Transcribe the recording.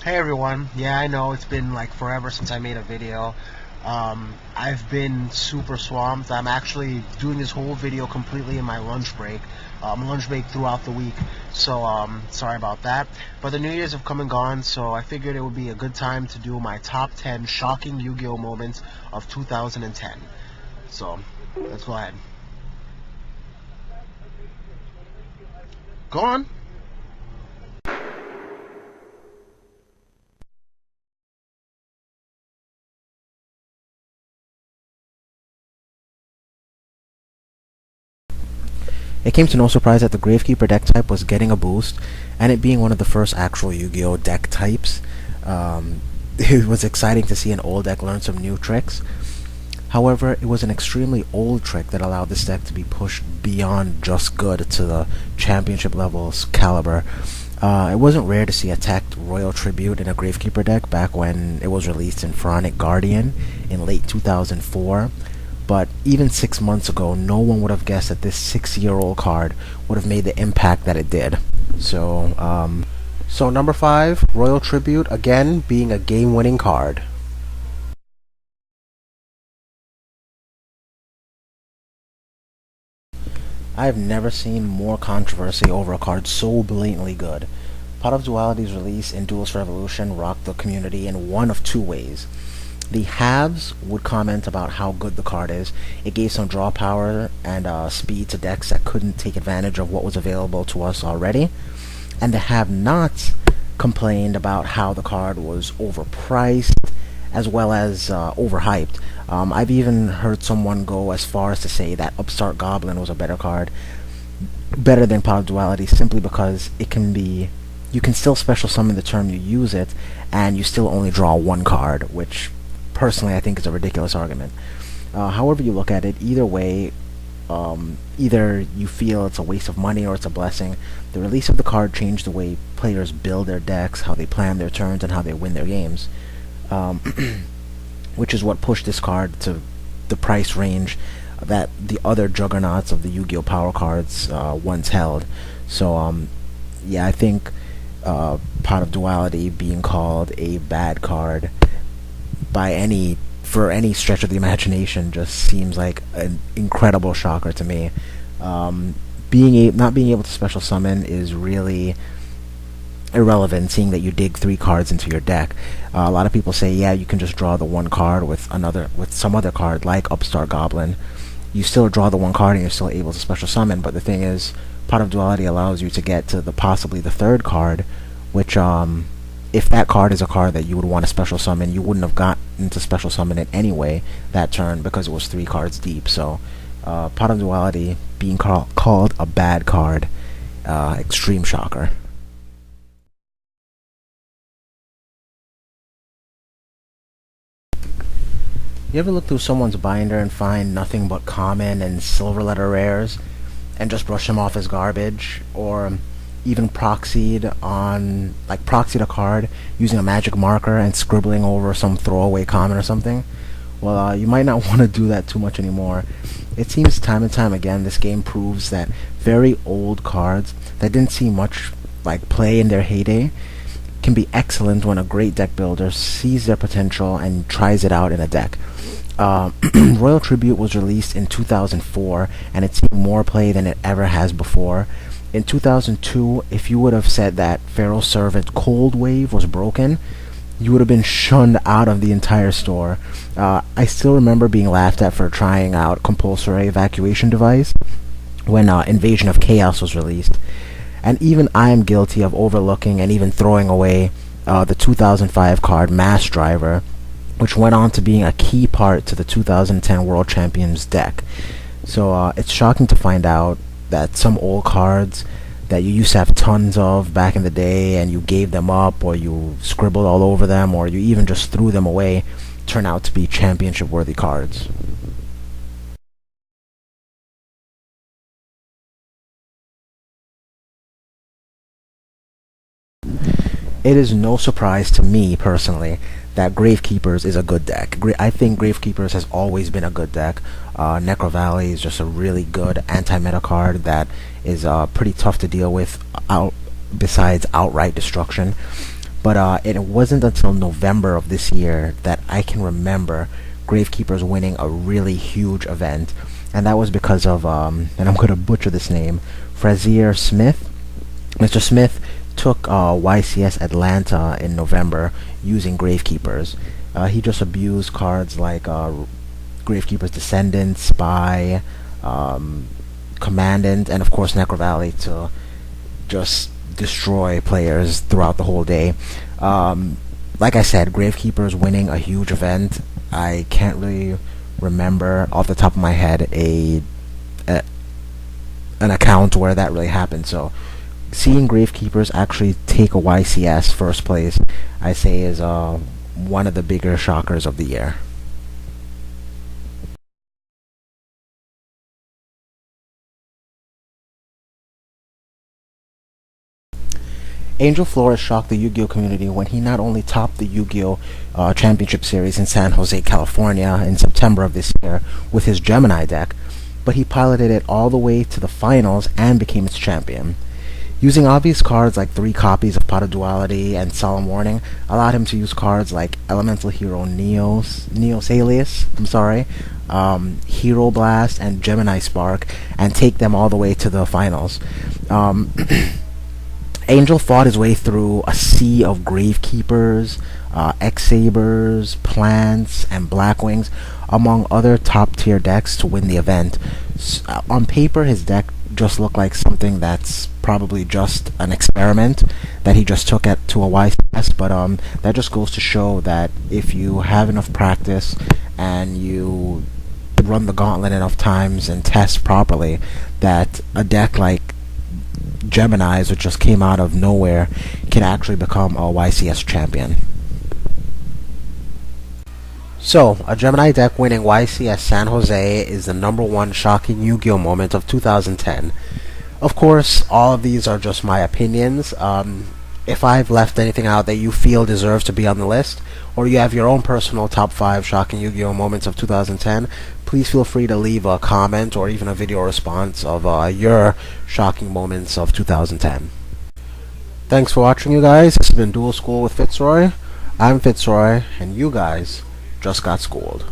Hey everyone, yeah, I know it's been like forever since I made a video. I've been super swamped. I'm actually doing this whole video completely in my lunch break throughout the week. So sorry about that. But the New Year's have come and gone, so I figured it would be a good time to do my top 10 shocking Yu-Gi-Oh moments of 2010. So let's go ahead. Go on. It came to no surprise that the Gravekeeper deck type was getting a boost, and it being one of the first actual Yu-Gi-Oh deck types, it was exciting to see an old deck learn some new tricks. However, it was an extremely old trick that allowed this deck to be pushed beyond just good to the championship levels caliber. It wasn't rare to see a tacked Royal Tribute in a Gravekeeper deck back when it was released in Pharaonic Guardian in late 2004. But even 6 months ago, no one would have guessed that this 6-year-old card would have made the impact that it did. So number 5, Royal Tribute, again being a game-winning card. I have never seen more controversy over a card so blatantly good. Pot of Duality's release in Duel's Revolution rocked the community in one of two ways. The haves would comment about how good the card is. It gave some draw power and speed to decks that couldn't take advantage of what was available to us already. And the have-nots complained about how the card was overpriced as well as overhyped. I've even heard someone go as far as to say that Upstart Goblin was a better card, better than Pot of Duality, simply because you can still special summon the turn you use it, and you still only draw one card, which personally I think is a ridiculous argument. However you look at it, either way, either you feel it's a waste of money or it's a blessing. The release of the card changed the way players build their decks, how they plan their turns, and how they win their games. Which is what pushed this card to the price range that the other juggernauts of the Yu-Gi-Oh! Power cards once held. So, yeah, I think Pot of Duality being called a bad card for any stretch of the imagination just seems like an incredible shocker to me. Not being able to special summon is really irrelevant, seeing that you dig 3 cards into your deck. A lot of people say, yeah, you can just draw the one card with some other card like Upstart Goblin. You still draw the one card and you're still able to special summon, but the thing is, Pot of Duality allows you to get to possibly the third card, which if that card is a card that you would want to special summon, you wouldn't have gotten to special summon it anyway that turn because it was 3 cards deep. So Pot of Duality being called a bad card, extreme shocker. You ever look through someone's binder and find nothing but common and silver letter rares and just brush them off as garbage? Or even proxied a card using a magic marker and scribbling over some throwaway common or something? Well, you might not want to do that too much anymore. It seems time and time again this game proves that very old cards that didn't see much play in their heyday can be excellent when a great deck builder sees their potential and tries it out in a deck. Royal Tribute was released in 2004, and it's seen more play than it ever has before. In 2002, if you would have said that Pharaoh's Servant Cold Wave was broken, you would have been shunned out of the entire store. I still remember being laughed at for trying out Compulsory Evacuation Device when Invasion of Chaos was released. And even I am guilty of overlooking and even throwing away the 2005 card Mass Driver, which went on to being a key part to the 2010 World Champions deck. So it's shocking to find out that some old cards that you used to have tons of back in the day and you gave them up, or you scribbled all over them, or you even just threw them away, turn out to be championship worthy cards. It is no surprise to me personally that Gravekeepers is a good deck. I think Gravekeepers has always been a good deck. Necro Valley is just a really good anti-meta card that is pretty tough to deal with besides outright destruction. But it wasn't until November of this year that I can remember Gravekeepers winning a really huge event, and that was because of, and I'm going to butcher this name, Frazier Smith. Mr. Smith took YCS Atlanta in November using Gravekeepers. He just abused cards like Gravekeeper's Descendant, Spy, Commandant, and of course Necro Valley to just destroy players throughout the whole day. Like I said, Gravekeepers winning a huge event. I can't really remember off the top of my head an account where that really happened. So seeing Gravekeepers actually take a YCS first place, I say, is one of the bigger shockers of the year. Angel Flores shocked the Yu-Gi-Oh community when he not only topped the Yu-Gi-Oh Championship Series in San Jose, California in September of this year with his Gemini deck, but he piloted it all the way to the finals and became its champion. Using obvious cards like 3 copies of Pot of Duality and Solemn Warning allowed him to use cards like Elemental Hero Neos Alias, Hero Blast, and Gemini Spark, and take them all the way to the finals. Angel fought his way through a sea of Gravekeepers, X-Sabers, Plants, and Blackwings, among other top-tier decks to win the event. On paper, his deck just looked like something that's probably just an experiment that he just took to a YCS, but that just goes to show that if you have enough practice and you run the gauntlet enough times and test properly, that a deck like Gemini's, which just came out of nowhere, can actually become a YCS champion. So, a Gemini deck winning YCS San Jose is the #1 shocking Yu-Gi-Oh moment of 2010. Of course, all of these are just my opinions. If I've left anything out that you feel deserves to be on the list, or you have your own personal top 5 shocking Yu-Gi-Oh moments of 2010, please feel free to leave a comment or even a video response of your shocking moments of 2010. Thanks for watching, you guys. This has been Duel School with Fitzroy. I'm Fitzroy, and you guys just got schooled.